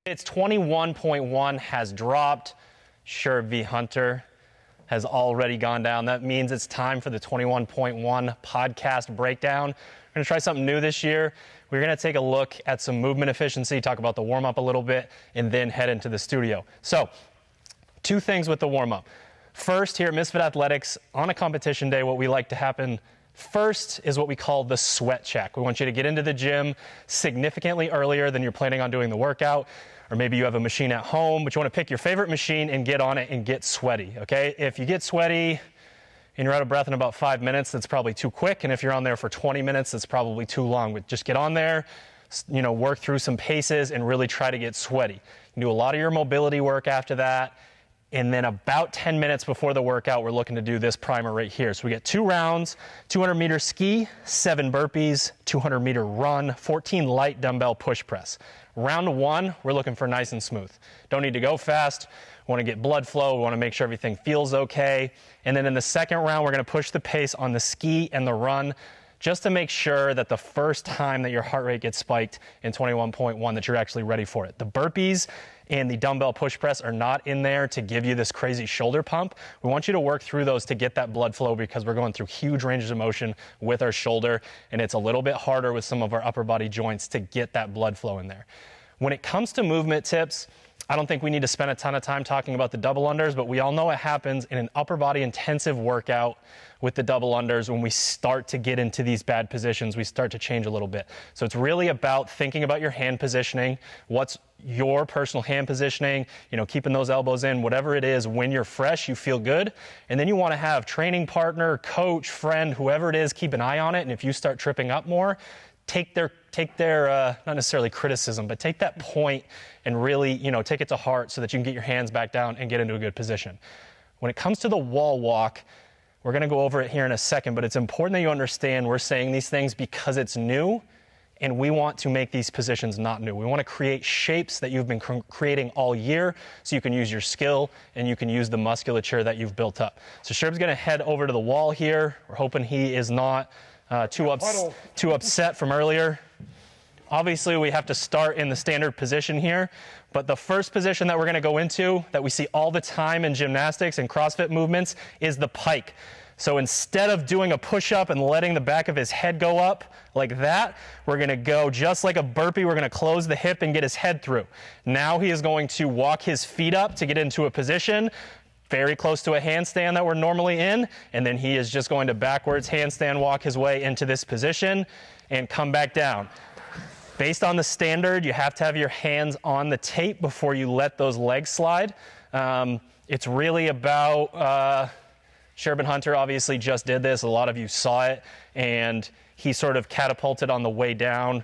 It's 21.1 has dropped. Sherb V Hunter has already gone down. That means it's time for the 21.1 podcast breakdown. We're gonna try something new this year. We're gonna take a look at some movement efficiency, talk about the warm-up a little bit, and then head into the studio. So, two things with the warm-up. First, here at Misfit Athletics, on a competition day, what we like to happen first is what we call the sweat check. We want you to get into the gym significantly earlier than you're planning on doing the workout, or maybe you have a machine at home, but you want to pick your favorite machine and get on it and get sweaty, okay? If you get sweaty and you're out of breath in about 5 minutes, that's probably too quick, and if you're on there for 20 minutes, that's probably too long. But just get on there, you know, work through some paces and really try to get sweaty. You can do a lot of your mobility work after that. And then about 10 minutes before the workout, we're looking to do this primer right here. So we get 2 rounds, 200-meter ski, 7 burpees, 200-meter run, 14 light dumbbell push press. Round 1, we're looking for nice and smooth. Don't need to go fast. We want to get blood flow. We want to make sure everything feels okay. And then in the second round, we're going to push the pace on the ski and the run, just to make sure that the first time that your heart rate gets spiked in 21.1 that you're actually ready for it. The burpees and the dumbbell push press are not in there to give you this crazy shoulder pump. We want you to work through those to get that blood flow, because we're going through huge ranges of motion with our shoulder, and it's a little bit harder with some of our upper body joints to get that blood flow in there. When it comes to movement tips, I don't think we need to spend a ton of time talking about the double unders, but we all know what happens in an upper body intensive workout with the double unders. When we start to get into these bad positions, we start to change a little bit. So it's really about thinking about your hand positioning. What's your personal hand positioning, you know, keeping those elbows in, whatever it is. When you're fresh, you feel good. And then you want to have training partner, coach, friend, whoever it is, keep an eye on it. And if you start tripping up more, take their not necessarily criticism, but take that point and really, you know, take it to heart so that you can get your hands back down and get into a good position. When it comes to the wall walk, we're going to go over it here in a second, but it's important that you understand we're saying these things because it's new, and we want to make these positions not new. We want to create shapes that you've been creating all year so you can use your skill and you can use the musculature that you've built up. So Sherb's going to head over to the wall here. We're hoping he is not too upset from earlier. Obviously, we have to start in the standard position here, but the first position that we're going to go into that we see all the time in gymnastics and CrossFit movements is the pike. So instead of doing a push-up and letting the back of his head go up like that, we're going to go just like a burpee. We're going to close the hip and get his head through. Now he is going to walk his feet up to get into a position very close to a handstand that we're normally in, and then he is just going to backwards handstand walk his way into this position and come back down. Based on the standard, you have to have your hands on the tape before you let those legs slide. It's really about, Sherb V Hunter obviously just did this. A lot of you saw it, and he sort of catapulted on the way down.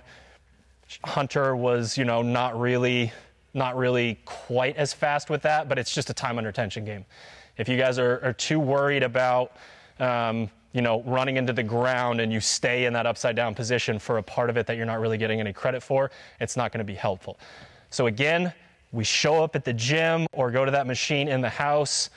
Hunter was, you know, not really quite as fast with that, but it's just a time under tension game. If you guys are too worried about, you know, running into the ground and you stay in that upside down position for a part of it that you're not really getting any credit for, it's not going to be helpful. So again, we show up at the gym or go to that machine in the house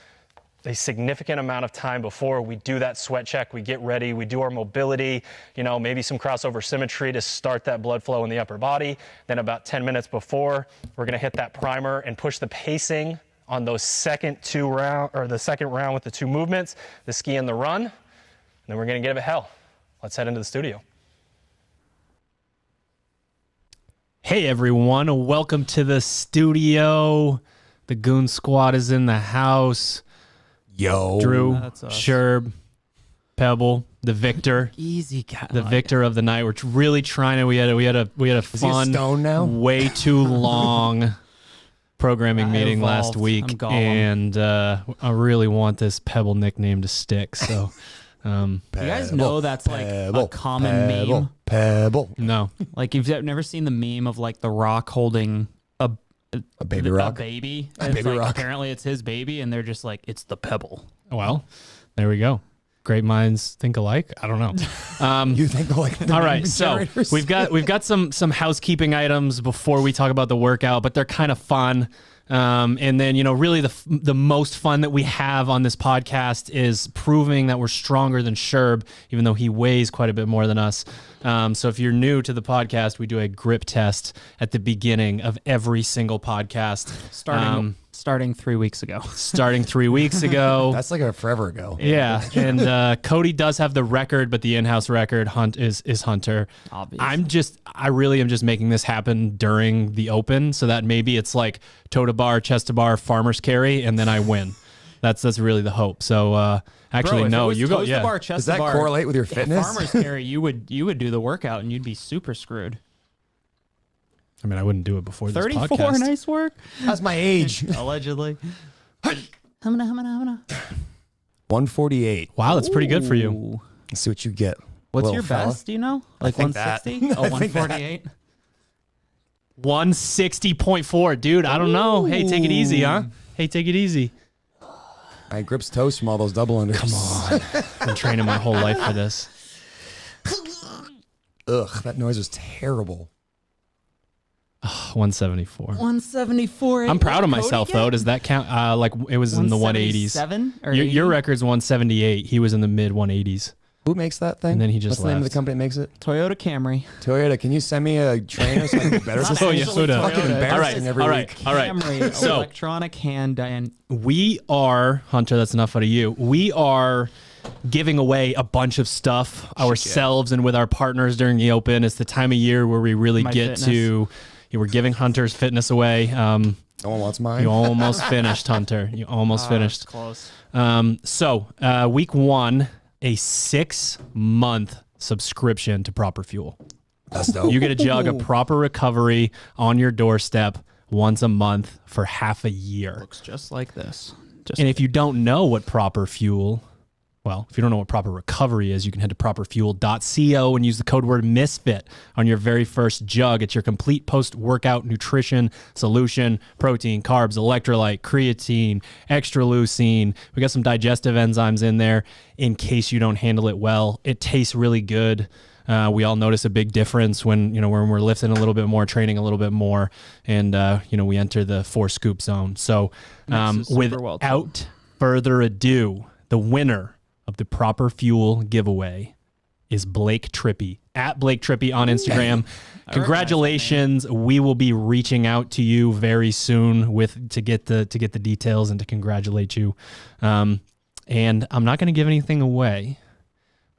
a significant amount of time before we do that sweat check. We get ready, we do our mobility, you know, maybe some crossover symmetry to start that blood flow in the upper body. Then about 10 minutes before, we're going to hit that primer and push the pacing on those second round with the 2 movements, the ski and the run. And then we're going to give it hell. Let's head into the studio. Hey everyone, welcome to the studio. The Goon Squad is in the house. Yo, Drew, Sherb, Pebble, the victor. Easy guy. The victor of the night. We're really trying to. We had a fun, way too long programming meeting last week, and I really want this Pebble nickname to stick. So, Pebble, you guys know that's like a common meme. Pebble. No, like you've never seen the meme of like The Rock holding a baby rock. A baby. A baby like, rock. Apparently it's his baby, and they're just like, it's the Pebble. well, there we go. Great minds think alike. I don't know. You think like all right, so we've got some housekeeping items before we talk about the workout, but they're kind of fun. And then, you know, really the most fun that we have on this podcast is proving that we're stronger than Sherb, even though he weighs quite a bit more than us. So if you're new to the podcast, we do a grip test at the beginning of every single podcast. Starting 3 weeks ago. Starting 3 weeks ago. That's like a forever ago. Yeah. And Cody does have the record, but the in-house record is Hunter. Obvious. I really am just making this happen during the open so that maybe it's like toe to bar, chest to bar, farmer's carry, and then I win. That's really the hope. So actually, Bro, no, you go. Yeah. Bar, chest Does that to bar, correlate with your fitness? Farmer's carry, you would do the workout and you'd be super screwed. I mean, I wouldn't do it before this 34, podcast. nice work. That's my age. Allegedly. 148. Wow, that's pretty good for you. Ooh. Let's see what you get. What's little your fella. best? Do you know? Like think that. 160? Oh, 148? 160.4. Dude, I don't know. Hey, take it easy, huh? Hey, take it easy. My grip's toast from all those double unders. Come on. I've been training my whole life for this. Ugh, that noise was terrible. 174. 174. I'm proud of myself, though. Does that count? Like, it was in the 180s. 177 or Your record's 178. He was in the mid 180s. Who makes that thing? And then he just What's the name of the left. company that makes it? Toyota Camry. Toyota. Can you send me a trainer so I can be better at this? Oh, yeah, It's Toyota. fucking embarrassing every All week. right. Camry, So electronic hand and we are, Hunter, that's enough out of you. We are giving away a bunch of stuff ourselves and with our partners during the open. It's the time of year where we really get to, we're giving Hunter's fitness away. No one wants mine. You almost finished, Hunter. You almost finished. close. So week 1, a 6-month subscription to Proper Fuel. That's dope. You get a jug of Proper Recovery on your doorstep once a month for half a year. Looks just like this. And if you don't know what Proper Fuel, well, if you don't know what Proper Recovery is, you can head to properfuel.co and use the code word MISFIT on your very first jug. It's your complete post-workout nutrition solution: protein, carbs, electrolyte, creatine, extra leucine. We got some digestive enzymes in there in case you don't handle it well. It tastes really good. We all notice a big difference when we're lifting a little bit more, training a little bit more, and we enter the 4-scoop zone. So without further ado, the winner of the Proper Fuel giveaway is Blake Trippy, at Blake Trippy on Instagram. Congratulations. We will be reaching out to you very soon to get the details and to congratulate you. And I'm not going to give anything away,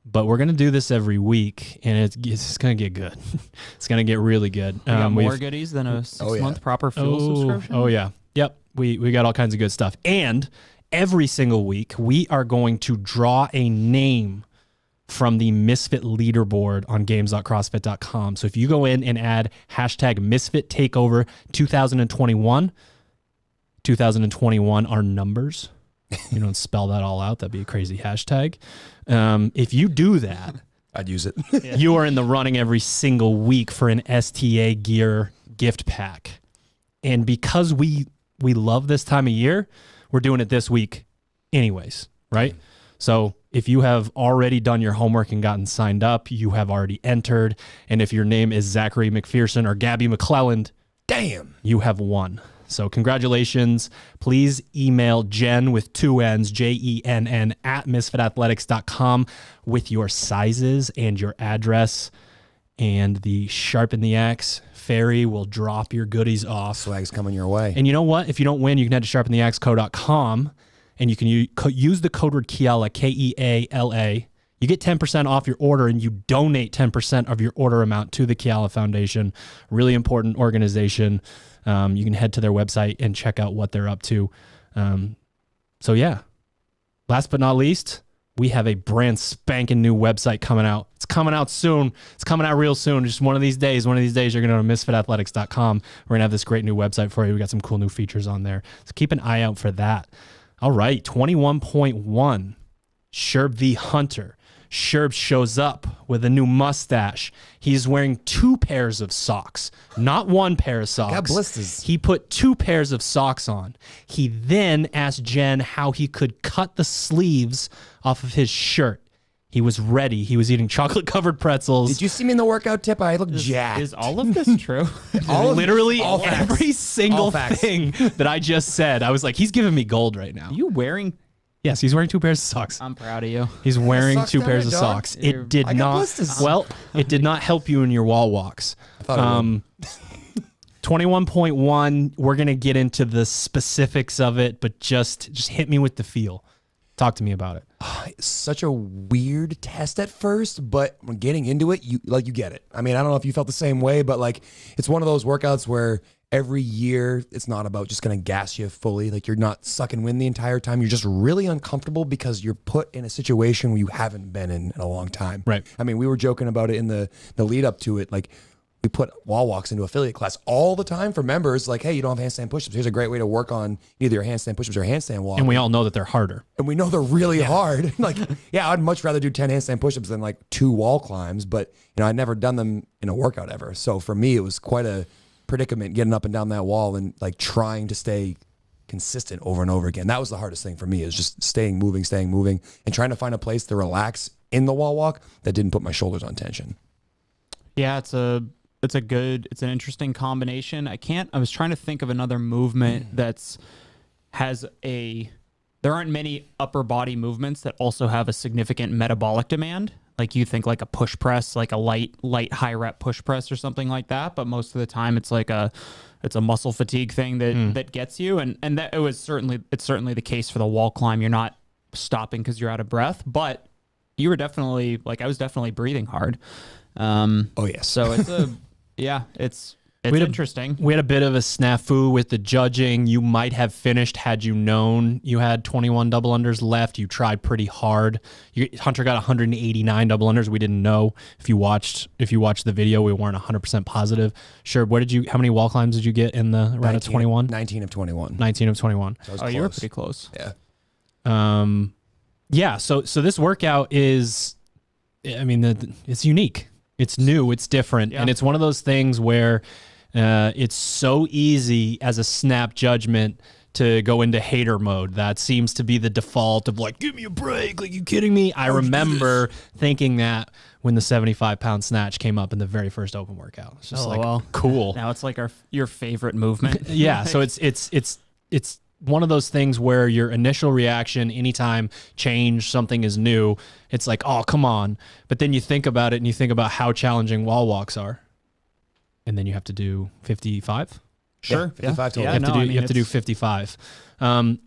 but we're going to do this every week, and it's going to get good. It's going to get really good. We got more goodies than a 6-month Proper Fuel subscription? Oh, yeah. Yep. We got all kinds of good stuff. And every single week, we are going to draw a name from the Misfit leaderboard on games.crossfit.com. So if you go in and add hashtag Misfit Takeover 2021 are numbers. You don't spell that all out. That'd be a crazy hashtag. If you do that, I'd use it. you are in the running every single week for an STA gear gift pack. And because we love this time of year, we're doing it this week anyways, right? So if you have already done your homework and gotten signed up, you have already entered. And if your name is Zachary McPherson or Gabby McClelland, damn, you have won. So congratulations. Please email Jen with 2 N's, JENN at misfitathletics.com with your sizes and your address. And the Sharpen the Axe Fairy will drop your goodies off. Swag's coming your way. And you know what? If you don't win, you can head to sharpentheaxeco.com and you can use the code word Keala, Keala. You get 10% off your order and you donate 10% of your order amount to the Keala Foundation. Really important organization. You can head to their website and check out what they're up to. So yeah, last but not least, we have a brand spanking new website coming out. It's coming out soon. It's coming out real soon. Just one of these days you're going to go to misfitathletics.com. We're going to have this great new website for you. We got some cool new features on there. So keep an eye out for that. All right, 21.1, Sherb V Hunter. Sherb shows up with a new mustache. He's wearing 2 pairs of socks, not 1 pair of socks. Got blisters. He put 2 pairs of socks on. He then asked Jen how he could cut the sleeves off of his shirt. He was ready. He was eating chocolate-covered pretzels. Did you see me in the workout tip? I look jacked. Is all of this true? Literally all every single thing that I just said, I was like, he's giving me gold right now. You wearing Yes, he's wearing 2 pairs of socks. I'm proud of you. He's wearing socks 2 down pairs there, of dog. socks. It did I got not. blisters. Well, it did not help you in your wall walks. I thought it would. 21.1. We're gonna get into the specifics of it, but just hit me with the feel. Talk to me about it. It's such a weird test at first, but when getting into it, you get it. I mean, I don't know if you felt the same way, but like it's one of those workouts where every year it's not about just going to gas you fully. Like you're not sucking wind the entire time. You're just really uncomfortable because you're put in a situation where you haven't been in a long time. Right. I mean, we were joking about it in the lead up to it. Like we put wall walks into affiliate class all the time for members. Like, hey, you don't have handstand push-ups. Here's a great way to work on either your handstand push-ups or handstand walk. And we all know that they're harder. And we know they're really hard. Like, yeah, I'd much rather do 10 handstand push-ups than like 2 wall climbs, but I'd never done them in a workout ever. So for me, it was quite a predicament getting up and down that wall and like trying to stay consistent over and over again. That was the hardest thing for me, is just staying moving, and trying to find a place to relax in the wall walk that didn't put my shoulders on tension. Yeah, it's an interesting combination. I was trying to think of another movement there aren't many upper body movements that also have a significant metabolic demand. Like you think like a push press, like a light high rep push press or something like that. But most of the time it's like it's a muscle fatigue thing that gets you. And that it's certainly the case for the wall climb. You're not stopping because you're out of breath, but you were definitely I was definitely breathing hard. Oh yes. So it's interesting. We had a bit of a snafu with the judging. You might have finished had you known you had 21 double unders left. You tried pretty hard. Hunter got 189 double unders. We didn't know. If you watched the video, we weren't 100% positive. Sherb, how many wall climbs did you get in the round of 21? 19 of 21. 19 of 21. So you were pretty close. Yeah. Yeah. So this workout is, it's unique. It's new. It's different. Yeah. And it's one of those things where it's so easy as a snap judgment to go into hater mode. That seems to be the default of like, give me a break. Like, you kidding me? I remember thinking that when the 75-pound snatch came up in the very first open workout. It's just cool. Now it's like your favorite movement. Yeah. So it's one of those things where your initial reaction, anytime something is new, it's like, oh, come on. But then you think about it and you think about how challenging wall walks are. And then you have to do 55. Sure. 55 total. You have to do 55.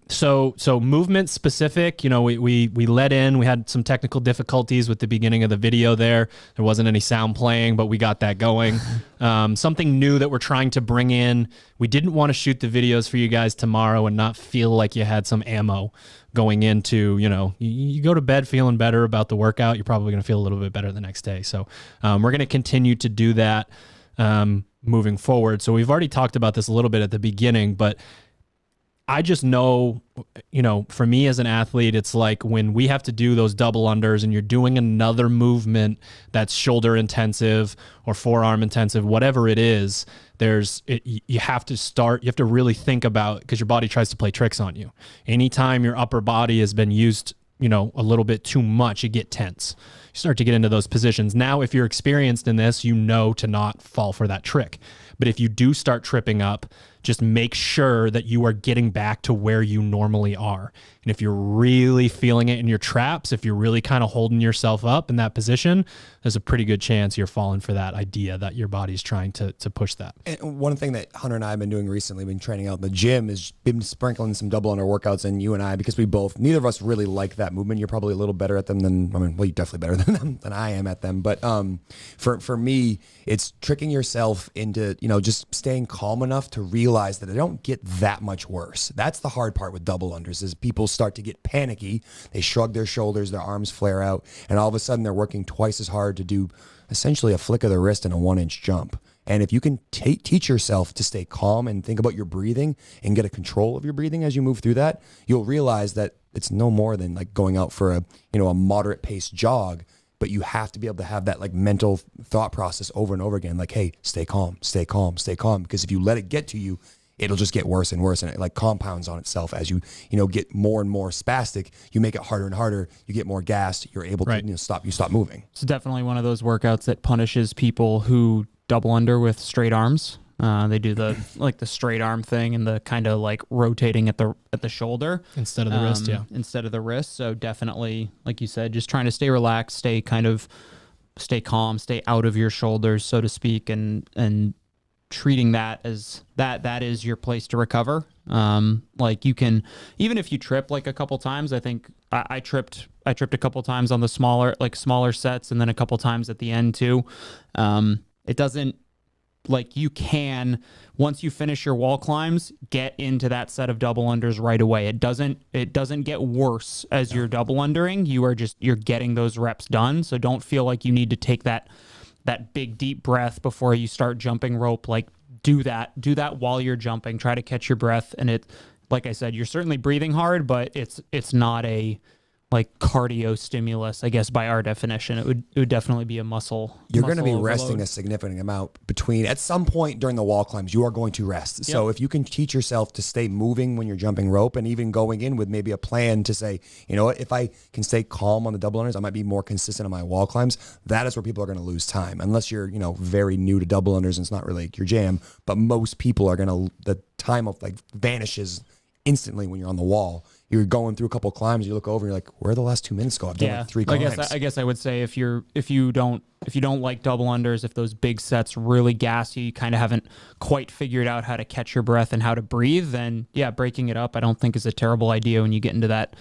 So movement specific, we let in, we had some technical difficulties with the beginning of the video there. There wasn't any sound playing, but we got that going. Something new that we're trying to bring in. We didn't want to shoot the videos for you guys tomorrow and not feel like you had some ammo going into, you go to bed feeling better about the workout. You're probably going to feel a little bit better the next day. So we're going to continue to do that moving forward. So we've already talked about this a little bit at the beginning, but I just know, for me as an athlete, it's like when we have to do those double unders and you're doing another movement that's shoulder intensive or forearm intensive, whatever it is, you have to really think about, because your body tries to play tricks on you. Anytime your upper body has been used, a little bit too much, you get tense. You start to get into those positions. Now, if you're experienced in this, you know to not fall for that trick. But if you do start tripping up, just make sure that you are getting back to where you normally are. And if you're really feeling it in your traps, if you're really kind of holding yourself up in that position, there's a pretty good chance you're falling for that idea that your body's trying to push that. And one thing that Hunter and I have been doing recently, been training out in the gym, is been sprinkling some double under workouts in you and I, because neither of us really like that movement. You're probably a little better at them you're definitely better than them than I am at them. But for me, it's tricking yourself into, just staying calm enough to realize that they don't get that much worse. That's the hard part with double unders, is people start to get panicky. They shrug their shoulders, their arms flare out, and all of a sudden they're working twice as hard to do essentially a flick of the wrist and a 1-inch jump. And if you can teach yourself to stay calm and think about your breathing and get a control of your breathing as you move through that, you'll realize that it's no more than like going out for a moderate paced jog. But you have to be able to have that like mental thought process over and over again. Like, hey, stay calm, stay calm, stay calm. Because if you let it get to you, it'll just get worse and worse. And it like compounds on itself as you get more and more spastic. You make it harder and harder. You get more gassed. You're able to stop moving. It's definitely one of those workouts that punishes people who double under with straight arms. They do the like the straight arm thing and the kind of like rotating at the shoulder instead of the wrist. Yeah, instead of the wrist. So definitely, like you said, just trying to stay relaxed, stay calm, stay out of your shoulders, so to speak, and treating that as that is your place to recover. Like you can, even if you trip like a couple times, I think I tripped a couple times on the smaller sets, and then a couple times at the end too. It doesn't, like, you can, once you finish your wall climbs, get into that set of double unders right away. It doesn't get worse as you're double undering. You're getting those reps done. So don't feel like you need to take that big deep breath before you start jumping rope. Like, do that while you're jumping. Try to catch your breath. And it, like I said, you're certainly breathing hard, but it's not a like cardio stimulus, I guess, by our definition. It would definitely be a muscle. You're going to be overload. resting a significant amount between, at some point during the wall climbs, you are going to rest. Yep. So if you can teach yourself to stay moving when you're jumping rope, and even going in with maybe a plan to say, you know what, if I can stay calm on the double unders, I might be more consistent on my wall climbs. That is where people are going to lose time, unless you're, very new to double unders and it's not really your jam. But most people are the time of like vanishes instantly when you're on the wall. You're going through a couple of climbs, you look over, and you're like, where the last 2 minutes go? I've done like 3 climbs. I guess I would say if you don't like double unders, if those big sets really gas you, you kind of haven't quite figured out how to catch your breath and how to breathe, then yeah, breaking it up I don't think is a terrible idea when you get into that,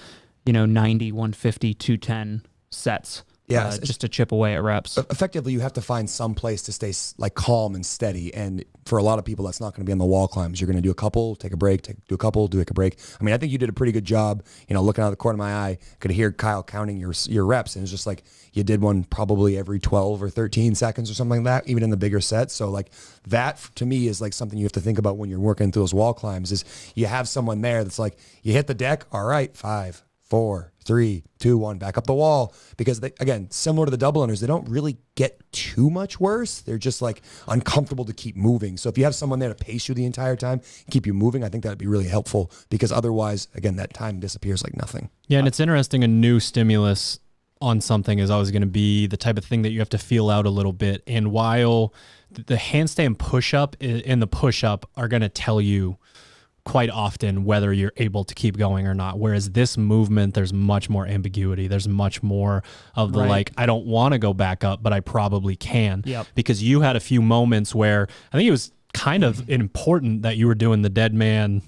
90, 150, 210 sets. Yeah, just to chip away at reps. Effectively, you have to find some place to stay like calm and steady. And for a lot of people, that's not going to be on the wall climbs. You're going to do a couple, take a break, do a couple, do a break. I mean, I think you did a pretty good job. Looking out of the corner of my eye, I could hear Kyle counting your reps, and it's just like you did one probably every 12 or 13 seconds or something like that, even in the bigger sets. So like that to me is like something you have to think about when you're working through those wall climbs. Is you have someone there that's like, you hit the deck, all right, 5, 4, 3, 2, 1, back up the wall. Because they, again, similar to the double unders, they don't really get too much worse. They're just like uncomfortable to keep moving. So if you have someone there to pace you the entire time, keep you moving, I think that'd be really helpful, because otherwise, again, that time disappears like nothing. Yeah, and it's interesting, a new stimulus on something is always going to be the type of thing that you have to feel out a little bit. And while the handstand push-up and the push-up are going to tell you quite often whether you're able to keep going or not. Whereas this movement, there's much more ambiguity. There's much more of the like, I don't want to go back up, but I probably can. Yep. Because you had a few moments where I think it was kind of important that you were doing the dead man,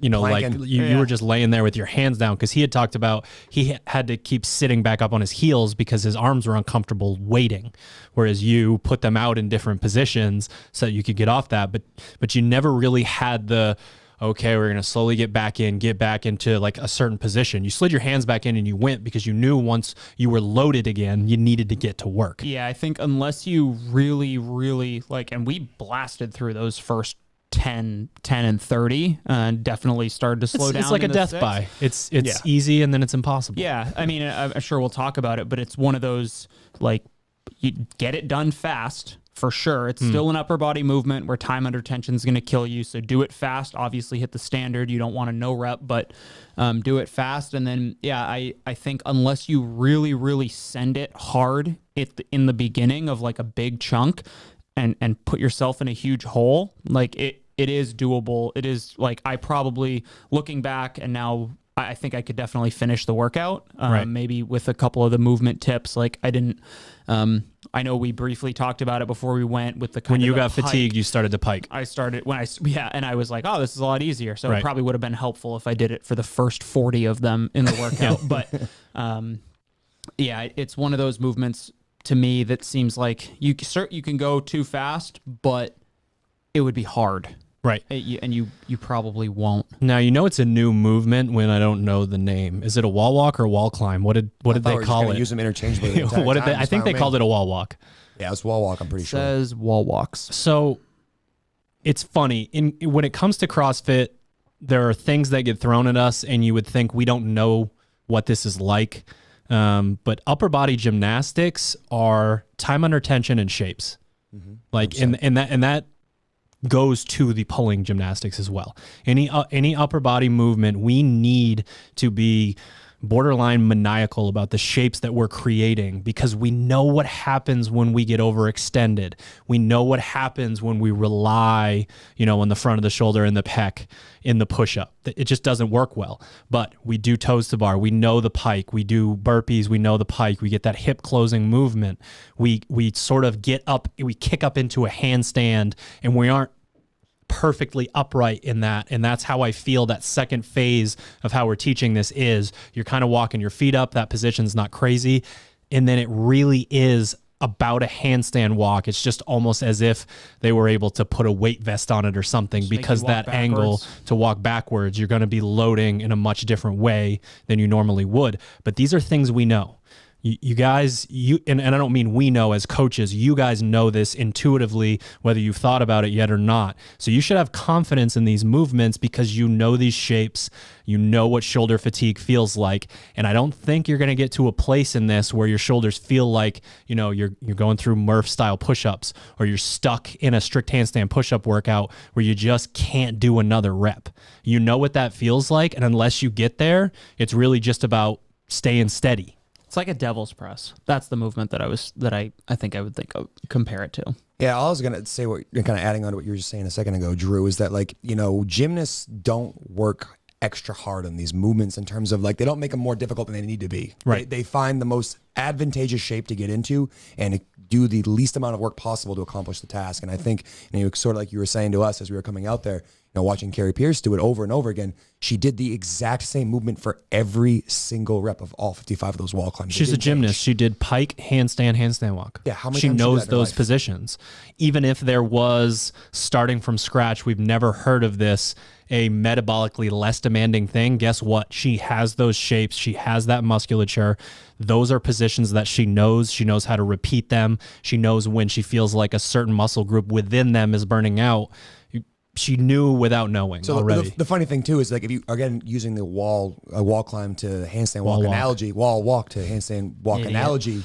like you were just laying there with your hands down, because he had talked about he had to keep sitting back up on his heels because his arms were uncomfortable waiting, whereas you put them out in different positions so that you could get off that. But you never really had the, okay, we're going to slowly get back into like a certain position. You slid your hands back in and you went because you knew once you were loaded again, you needed to get to work. Yeah, I think unless you really, really like, and we blasted through those first 10 and 30 and definitely started to slow down. It's like a death by. It's easy and then it's impossible. Yeah, I mean, I'm sure we'll talk about it, but it's one of those, like, you get it done fast. For sure. It's still an upper body movement where time under tension is going to kill you. So do it fast. Obviously hit the standard. You don't want a no rep, but do it fast. And then, yeah, I think unless you really, really send it hard in the beginning of like a big chunk and put yourself in a huge hole, like it is doable. It is like, I probably, looking back and now, I think I could definitely finish the workout, maybe with a couple of the movement tips. Like I didn't, I know we briefly talked about it before we went with the kind when of you got fatigued, you started to pike. I started and I was like, oh, this is a lot easier. So it probably would have been helpful if I did it for the first 40 of them in the workout. But it's one of those movements to me that seems like you can go too fast, but it would be hard. Right. And you probably won't. Now, it's a new movement when I don't know the name. Is it a wall walk or wall climb? What did they call it? Use them interchangeably. What did they? I think they called it a wall walk. Yeah, it's wall walk, I'm pretty sure. It says wall walks. So it's funny. When it comes to CrossFit, there are things that get thrown at us and you would think we don't know what this is like. But upper body gymnastics are time under tension and shapes. Mm-hmm. Like and that goes to the pulling gymnastics as well. Any upper body movement, we need to be borderline maniacal about the shapes that we're creating because we know what happens when we get overextended. We know what happens when we rely, on the front of the shoulder and the pec in the push-up. It just doesn't work well. But we do toes to bar. We know the pike. We do burpees. We know the pike. We get that hip closing movement. We sort of get up, we kick up into a handstand, and we aren't perfectly upright in that. And that's how I feel that second phase of how we're teaching this is. You're kind of walking your feet up. That position's not crazy. And then it really is about a handstand walk. It's just almost as if they were able to put a weight vest on it or something, because that angle to walk backwards, you're going to be loading in a much different way than you normally would. But these are things we know. You guys, and I don't mean we know as coaches, you guys know this intuitively, whether you've thought about it yet or not. So you should have confidence in these movements because you know these shapes, you know what shoulder fatigue feels like. And I don't think you're going to get to a place in this where your shoulders feel like, you're going through Murph style push-ups, or you're stuck in a strict handstand push-up workout where you just can't do another rep. You know what that feels like. And unless you get there, it's really just about staying steady. It's like a devil's press. That's the movement that I think I would compare it to. Yeah, all I was gonna say, what you're kind of adding on to what you were just saying a second ago, Drew, is that gymnasts don't work extra hard on these movements in terms of they don't make them more difficult than they need to be. Right. They find the most advantageous shape to get into and do the least amount of work possible to accomplish the task. And I think, sort of like you were saying to us as we were coming out there, watching Carrie Pierce do it over and over again, she did the exact same movement for every single rep of all 55 of those wall climbs. She's a gymnast. She did pike, handstand walk. Yeah, how many she times knows did that in her those life? Positions. Even if there was, starting from scratch, we've never heard of this, a metabolically less demanding thing, guess what? She has those shapes. She has that musculature. Those are positions that she knows. She knows how to repeat them. She knows when she feels like a certain muscle group within them is burning out. She knew without knowing already. The funny thing too is if you, again, using the wall climb to handstand walk analogy, wall walk to handstand walk analogy,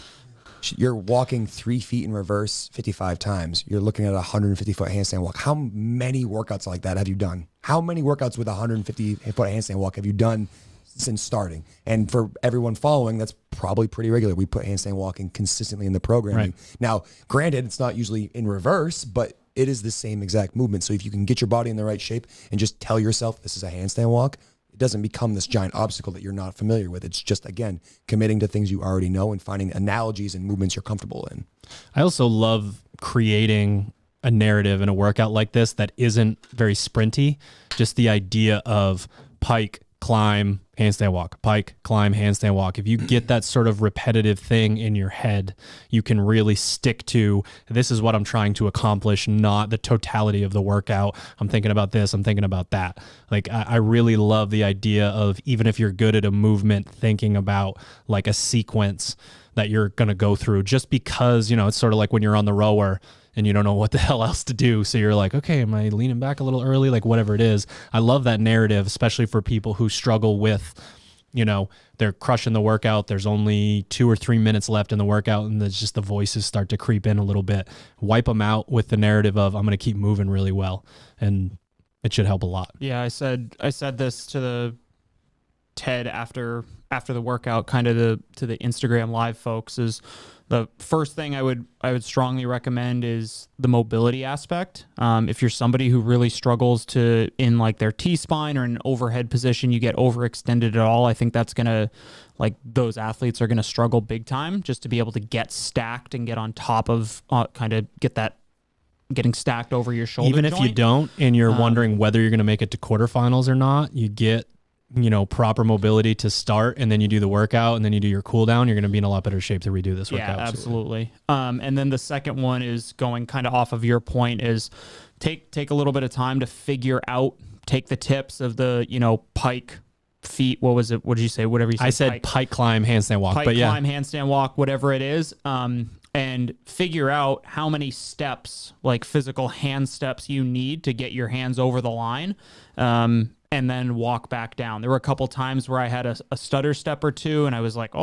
you're walking 3 feet in reverse 55 times. You're looking at a 150-foot handstand walk. How many workouts like that have you done? How many workouts with a 150-foot handstand walk have you done since starting? And for everyone following, that's probably pretty regular. We put handstand walking consistently in the programming. Right. Now, granted, it's not usually in reverse, but it is the same exact movement. So if you can get your body in the right shape and just tell yourself this is a handstand walk, it doesn't become this giant obstacle that you're not familiar with. It's just, again, committing to things you already know and finding analogies and movements you're comfortable in. I also love creating a narrative in a workout like this that isn't very sprinty. Just the idea of pike, climb, handstand walk, pike, climb, handstand walk. If you get that sort of repetitive thing in your head, you can really stick to, this is what I'm trying to accomplish, not the totality of the workout. I'm thinking about this, I'm thinking about that. I really love the idea of, even if you're good at a movement, thinking about a sequence that you're going to go through, just because, it's sort of like when you're on the rower and you don't know what the hell else to do. So you're like, okay, am I leaning back a little early? Whatever it is. I love that narrative, especially for people who struggle with, they're crushing the workout. There's only 2 or 3 minutes left in the workout, and there's just the voices start to creep in a little bit. Wipe them out with the narrative of, I'm going to keep moving really well. And it should help a lot. Yeah, I said this to the Ted after the workout, kind of to the Instagram live folks, is the first thing I would strongly recommend is the mobility aspect. If you're somebody who really struggles to, in their T-spine or an overhead position, you get overextended at all, I think that's going to, those athletes are going to struggle big time just to be able to get stacked and get on top of, kind of getting stacked over your shoulder Even joint. if you don't, and you're wondering whether you're going to make it to quarterfinals or not, you get proper mobility to start, and then you do the workout, and then you do your cool down, you're going to be in a lot better shape to redo this workout. Yeah, absolutely. And then the second one is going kind of off of your point, is take a little bit of time to figure out, take the tips of the, pike, feet, what was it? What did you say? Whatever you said. I said pike, climb, handstand walk. Pike, but yeah. climb, handstand walk, whatever it is. And figure out how many steps, physical hand steps, you need to get your hands over the line. And then walk back down. There were a couple times where I had a stutter step or two, and I was like,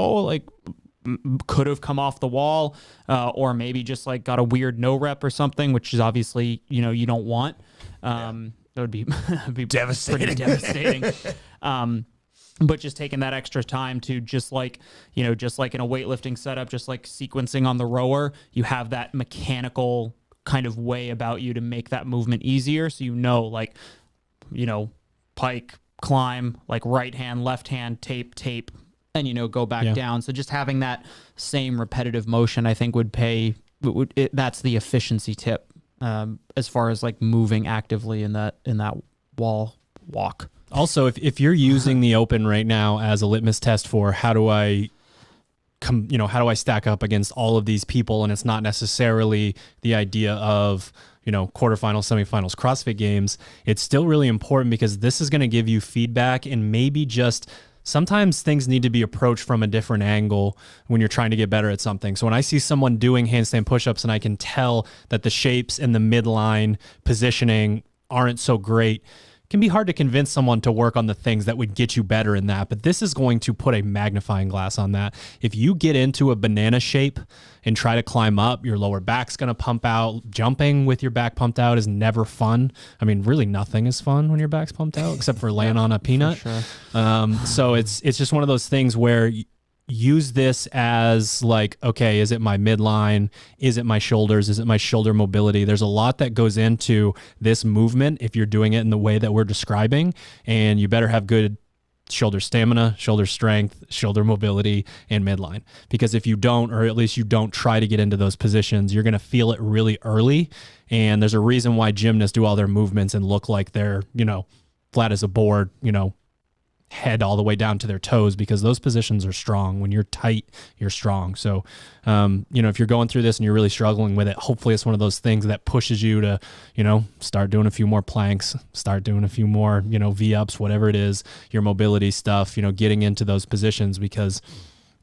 could have come off the wall, or maybe just got a weird no rep or something, which is obviously, you don't want. That would be, be devastating. pretty devastating. But just taking that extra time to just like in a weightlifting setup, just like sequencing on the rower, you have that mechanical kind of way about you to make that movement easier. So, pike, climb, like right hand, left hand, tape, and, go back down. So just having that same repetitive motion, I think that's the efficiency tip as far as like moving actively in that wall walk. Also, if you're using the open right now as a litmus test for how do I stack up against all of these people, and it's not necessarily the idea of, quarterfinals, semifinals, CrossFit games, it's still really important because this is going to give you feedback, and maybe just sometimes things need to be approached from a different angle when you're trying to get better at something. So when I see someone doing handstand push-ups and I can tell that the shapes and the midline positioning aren't so great, can be hard to convince someone to work on the things that would get you better in that. But this is going to put a magnifying glass on that. If you get into a banana shape and try to climb up, your lower back's going to pump out. Jumping with your back pumped out is never fun. I mean, really nothing is fun when your back's pumped out except for laying on a peanut. Sure. So it's just one of those things where use this as like, okay, is it my midline? Is it my shoulders? Is it my shoulder mobility? There's a lot that goes into this movement if you're doing it in the way that we're describing, and you better have good shoulder stamina, shoulder strength, shoulder mobility, and midline. Because if you don't, or at least you don't try to get into those positions, you're going to feel it really early. And there's a reason why gymnasts do all their movements and look like they're, flat as a board, head all the way down to their toes, because those positions are strong. When you're tight, you're strong. So, if you're going through this and you're really struggling with it, hopefully it's one of those things that pushes you to, start doing a few more planks, start doing a few more, V-ups, whatever it is, your mobility stuff, getting into those positions, because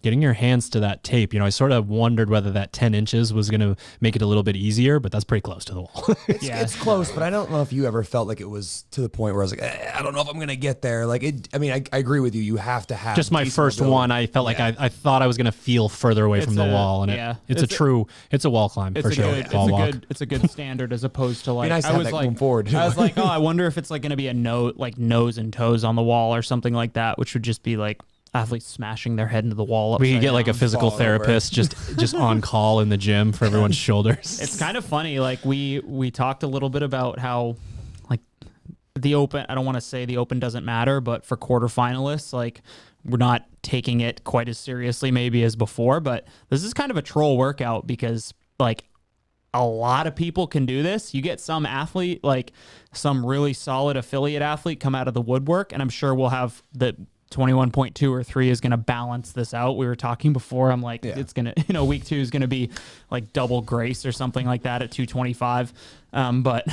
getting your hands to that tape, I sort of wondered whether that 10 inches was going to make it a little bit easier, but that's pretty close to the wall. It's close, but I don't know if you ever felt like it was to the point where I was like, I don't know if I'm going to get there. Like, I agree with you. You have to have just my first mobility. One. I felt like I thought I was going to feel further away from the wall, and it's a wall climb for sure. It's a good standard as opposed to like, nice to have that going forward. I was like, I wonder if it's like going to be a nose and toes on the wall or something like that, which would just be like athletes smashing their head into the wall. We could get like a physical therapist just on call in the gym for everyone's shoulders. It's kind of funny. Like we talked a little bit about how like the open, I don't want to say the open doesn't matter, but for quarterfinalists, like we're not taking it quite as seriously maybe as before, but this is kind of a troll workout because like a lot of people can do this. You get some athlete, like some really solid affiliate athlete come out of the woodwork, and I'm sure we'll have the 21.2 or 3 is going to balance this out. We were talking before. I'm like, it's going to, week 2 is going to be like double Grace or something like that at 225. But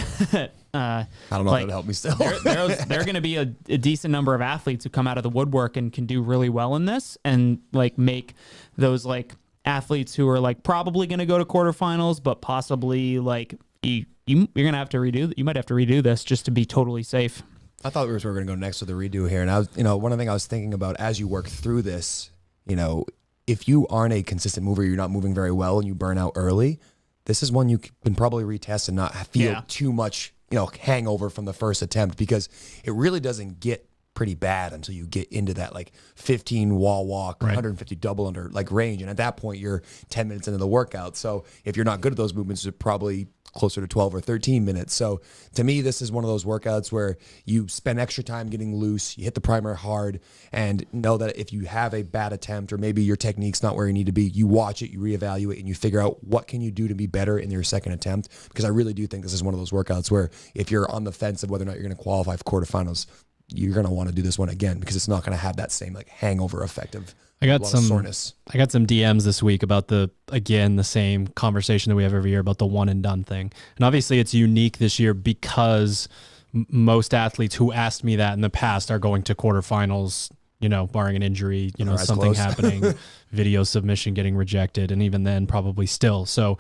I don't know if that'll help me still. there are going to be a decent number of athletes who come out of the woodwork and can do really well in this, and like make those like athletes who are like probably going to go to quarterfinals, but possibly like you're going to have to you might have to redo this just to be totally safe. I thought we were going to go next with the redo here. And I was, one of the things I was thinking about as you work through this, if you aren't a consistent mover, you're not moving very well and you burn out early, this is one you can probably retest and not feel too much, hangover from the first attempt, because it really doesn't get pretty bad until you get into that like 15 wall walk, 150 double under like range. And at that point you're 10 minutes into the workout. So if you're not good at those movements, you're probably closer to 12 or 13 minutes. So to me, this is one of those workouts where you spend extra time getting loose, you hit the primer hard, and know that if you have a bad attempt or maybe your technique's not where you need to be, you watch it, you reevaluate, and you figure out what can you do to be better in your second attempt. Because I really do think this is one of those workouts where if you're on the fence of whether or not you're going to qualify for quarterfinals, you're going to want to do this one again, because it's not going to have that same like hangover effect of soreness. I got some DMs this week about the same conversation that we have every year about the one and done thing. And obviously it's unique this year because most athletes who asked me that in the past are going to quarterfinals, barring an injury, something happening, video submission getting rejected, and even then probably still. So,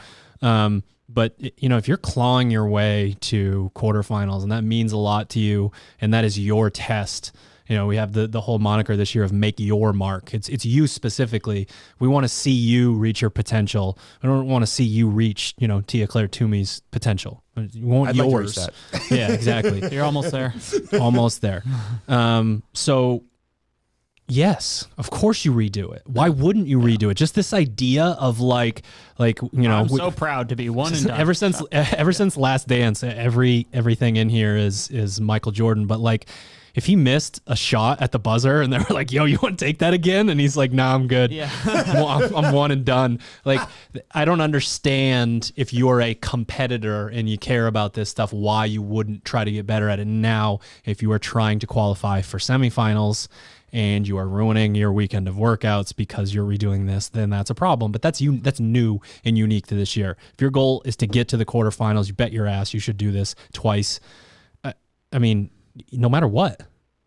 but if you're clawing your way to quarterfinals and that means a lot to you, and that is your test, we have the whole moniker this year of make your mark. It's you specifically. We want to see you reach your potential. I don't want to see you reach, Tia Claire Toomey's potential. You want yours. Like to reach that. Yeah, exactly. You're almost there. Almost there. So Yes, of course you redo it. Why wouldn't you redo it? Just this idea of like I'm so proud to be one and done. Ever since Last Dance, everything in here is Michael Jordan. But like, if he missed a shot at the buzzer and they were like, "Yo, you want to take that again?" and he's like, "Nah, I'm good. Yeah, I'm one and done." Like, I don't understand if you're a competitor and you care about this stuff, why you wouldn't try to get better at it now. If you are trying to qualify for semifinals and you are ruining your weekend of workouts because you're redoing this, then that's a problem. But that's new and unique to this year. If your goal is to get to the quarterfinals, you bet your ass you should do this twice. I mean, no matter what.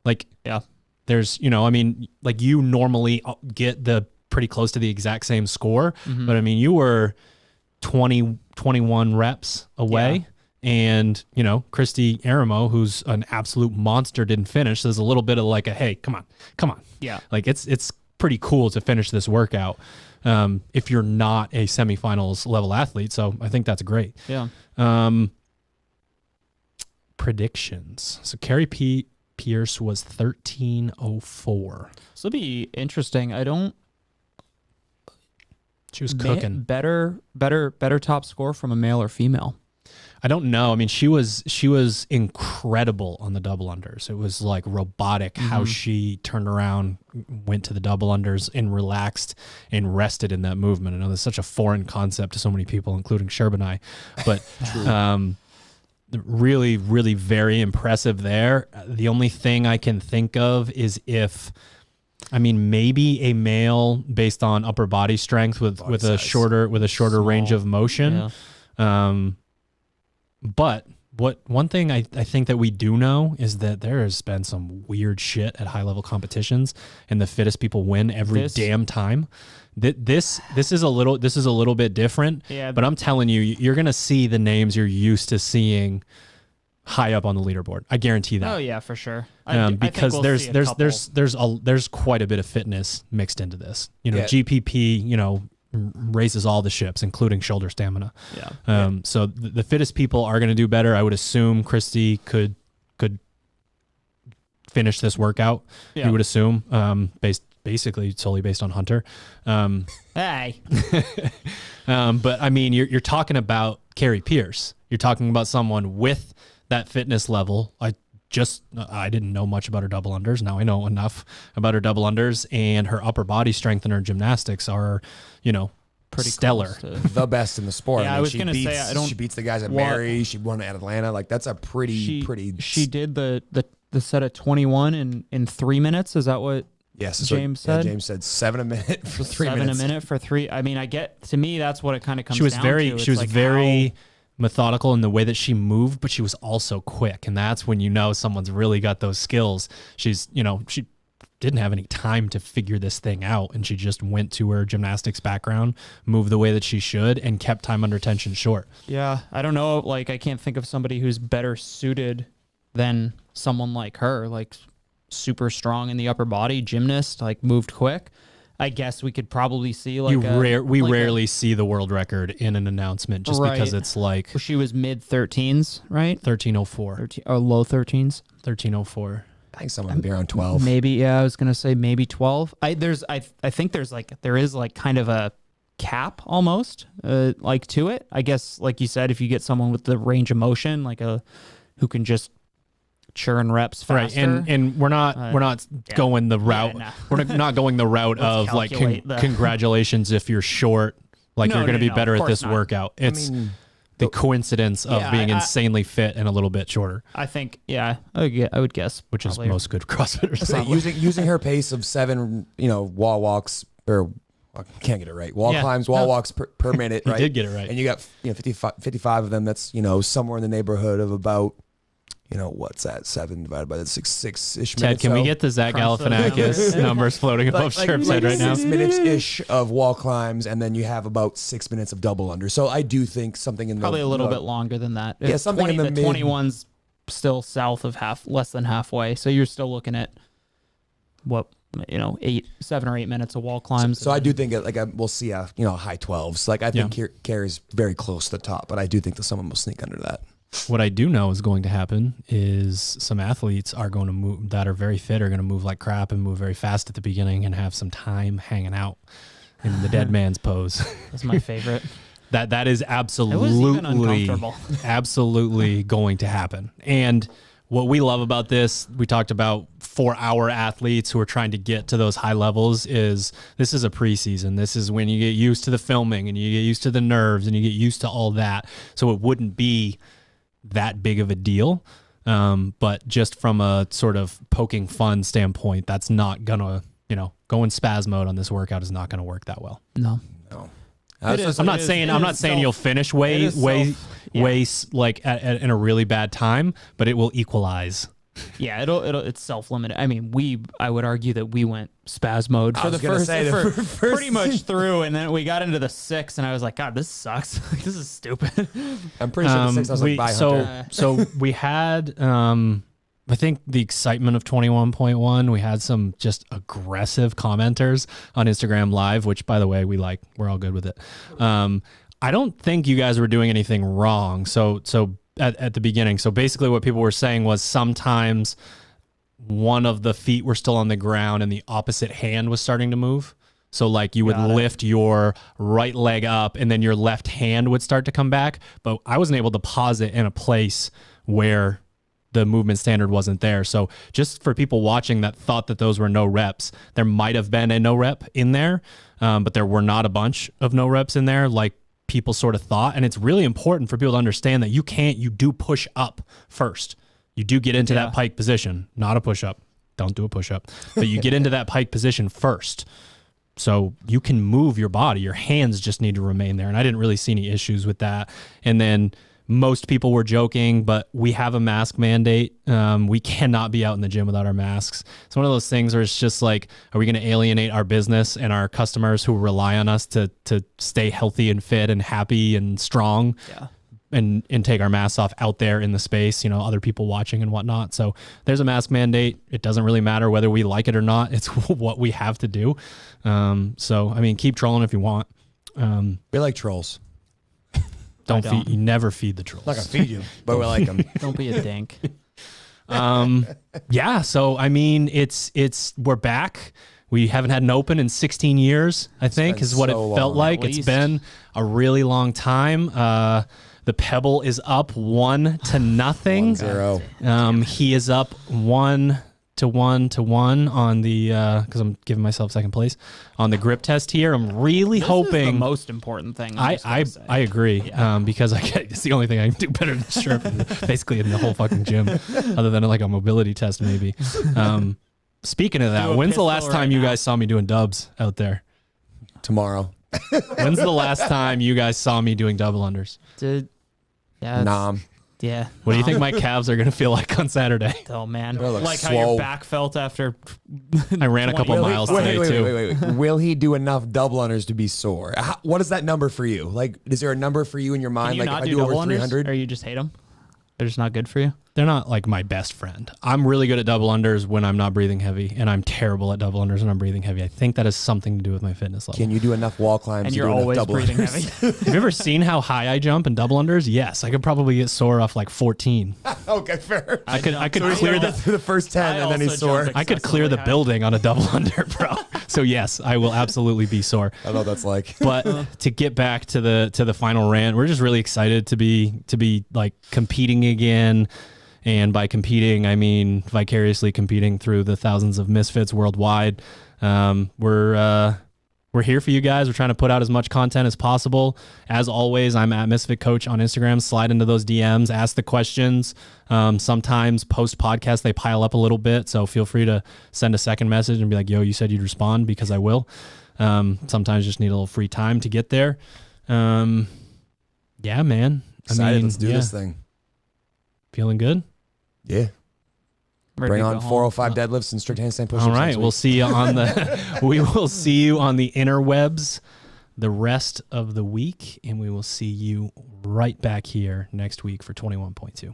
Like, yeah, there's, like you normally get the pretty close to the exact same score, but I mean, you were 21 reps away. Yeah. And, Christy Aramo, who's an absolute monster, didn't finish. So there's a little bit of like hey, come on. Yeah. Like it's pretty cool to finish this workout if you're not a semifinals level athlete. So I think that's great. Yeah. Predictions. So Carrie Pierce was 13:04. So it'll be interesting. She was cooking. Better top score from a male or female. I don't know. I mean, she was incredible on the double unders. It was like robotic how she turned around, went to the double unders and relaxed and rested in that movement. I know that's such a foreign concept to so many people, including Sherb and I, but really, really very impressive there. The only thing I can think of is maybe a male based on upper body strength with a shorter range of motion. Yeah. But one thing I think that we do know is that there has been some weird shit at high level competitions, and the fittest people win every damn time. This is a little bit different. Yeah, but I'm telling you, you're gonna see the names you're used to seeing high up on the leaderboard. I guarantee that. Oh yeah, for sure. Because there's quite a bit of fitness mixed into this. GPP. Raises all the ships, including shoulder stamina. Yeah. So the fittest people are going to do better. I would assume Christy could finish this workout. Yeah. You would assume, basically solely based on Hunter. Hey. But I mean, you're talking about Carrie Pierce. You're talking about someone with that fitness level. I didn't know much about her double unders. Now I know enough about her double unders, and her upper body strength and her gymnastics are, pretty stellar. The best in the sport. Yeah, I was going to say, she beats the guys at Mary. She won at Atlanta. Like, that's a pretty. She did the set at 21 in 3 minutes. Is that what? Yes, James said. Yeah, James said 7 a minute for 3 minutes. 7 a minute for 3. I mean, to me, that's what it kind of comes down to. She was very methodical in the way that she moved, but she was also quick, and that's when someone's really got those skills. She didn't have any time to figure this thing out, and she just went to her gymnastics background, moved the way that she should, and kept time under tension short. Yeah, I don't know, like I can't think of somebody who's better suited than someone like her, like super strong in the upper body, gymnast, like moved quick. I guess we could probably see we rarely see the world record in an announcement just because it's like she was mid 13s, right? 13:04 or low 13s. 13:04. I think someone would be around 12. Maybe, yeah. I was gonna say maybe 12. I think there is kind of a cap almost, like to it. I guess, like you said, if you get someone with the range of motion, who can just churn reps faster. Right, and we're not going the route. Yeah, We're not going the route of like congratulations if you're short. Like you're going to be better at this workout. It's the coincidence of being insanely fit and a little bit shorter. I think, I would guess, which is most good CrossFitters. So using her pace of 7, wall walks or I can't get it right. Wall climbs, wall walks per minute. Right, you did get it right. And you got 55 of them. That's somewhere in the neighborhood of about. What's that? 7 divided by the 6-ish minutes. Ted, can we get the Zach Galifianakis numbers floating above Sherb's head right now? 6 minutes-ish of wall climbs, and then you have about 6 minutes of double under. So I do think something in probably a little bit longer than that. Yeah, something in the mid. 21's still south of less than halfway. So you're still looking at 7 or 8 minutes of wall climbs. So I do think we'll see high 12s. Like I think Carrie's very close to the top, but I do think that someone will sneak under that. What I do know is going to happen is some athletes are going to move that are very fit are going to move like crap and move very fast at the beginning and have some time hanging out in the dead man's pose. That's my favorite. That is absolutely, absolutely going to happen. And what we love about this, we talked about 4-hour athletes who are trying to get to those high levels, is this is a preseason. This is when you get used to the filming and you get used to the nerves and you get used to all that. So it wouldn't be that big of a deal. But just from a sort of poking fun standpoint, that's not gonna, going spaz mode on this workout is not gonna work that well. No. I'm not saying you'll finish way like in a really bad time, but it will equalize. Yeah, it's self-limited. I mean, I would argue that we went spaz mode for the first pretty much through, and then we got into the 6, and I was like, God, this sucks. This is stupid. I'm pretty sure the 6 I was like, bye, Hunter. So we had, I think the excitement of 21.1, we had some just aggressive commenters on Instagram Live, which, by the way, we're all good with it. I don't think you guys were doing anything wrong. So at the beginning. So basically what people were saying was sometimes one of the feet were still on the ground and the opposite hand was starting to move. So like you would lift your right leg up and then your left hand would start to come back. But I wasn't able to pause it in a place where the movement standard wasn't there. So just for people watching that thought that those were no reps, there might have been a no rep in there, but there were not a bunch of no reps in there like people sort of thought. And it's really important for people to understand that you do push up first. You do get into that pike position, not a push up. Don't do a push up, but you get into that pike position first. So you can move your body. Your hands just need to remain there. And I didn't really see any issues with that. And then most people were joking, but we have a mask mandate. We cannot be out in the gym without our masks. It's one of those things where it's just like, are we going to alienate our business and our customers who rely on us to stay healthy and fit and happy and strong and take our masks off out there in the space, other people watching and whatnot. So there's a mask mandate. It doesn't really matter whether we like it or not. It's what we have to do. So, I mean, keep trolling if you want. We like trolls. You never feed the trolls. I'm not gonna feed you, but we like them. Don't be a dink. Yeah. So I mean, we're back. We haven't had an open in 16 years. I think is what it felt like. It's been a really long time. The Pebble is up 1-0. 1-0. He is up 1-1 on the because I'm giving myself second place on the grip test here. I'm really hoping is the most important thing. I agree because it's the only thing I can do better than Sherb basically in the whole fucking gym, other than like a mobility test maybe. Speaking of that, when's the last time you guys saw me doing dubs out there? Tomorrow. When's the last time you guys saw me doing double unders? Nom. Yeah. What do you think my calves are going to feel like on Saturday? Oh, man. Like how your back felt after... I ran a couple miles today, too. Wait. Will he do enough double unders to be sore? What is that number for you? Like, is there a number for you in your mind? Can you like, not if I do do double over unders, 300? or you just hate them? They're just not good for you? They're not like my best friend. I'm really good at double unders when I'm not breathing heavy, and I'm terrible at double unders when I'm breathing heavy. I think that has something to do with my fitness level. Can you do enough wall climbs? And to you're do enough always double breathing unders? heavy. Have you ever seen how high I jump in double unders? Yes, I could probably get sore off like 14. Okay, fair. I could So clear the first 10 and then he's sore. I could clear the building on a double under, bro. So yes, I will absolutely be sore. I know what that's like. But to get back to the final rant, we're just really excited to be like competing again. And by competing, I mean vicariously competing through the thousands of misfits worldwide. We're here for you guys. We're trying to put out as much content as possible. As always, I'm at Misfit Coach on Instagram. Slide into those DMs, ask the questions. Sometimes post podcast, they pile up a little bit. So feel free to send a second message and be like, yo, you said you'd respond, because I will. Sometimes just need a little free time to get there. Yeah, man. Excited. Let's do this thing. Feeling good? Yeah. Bring on 405 deadlifts and strict handstand push-ups. All right, we'll see you on we will see you on the interwebs the rest of the week, and we will see you right back here next week for 21.2.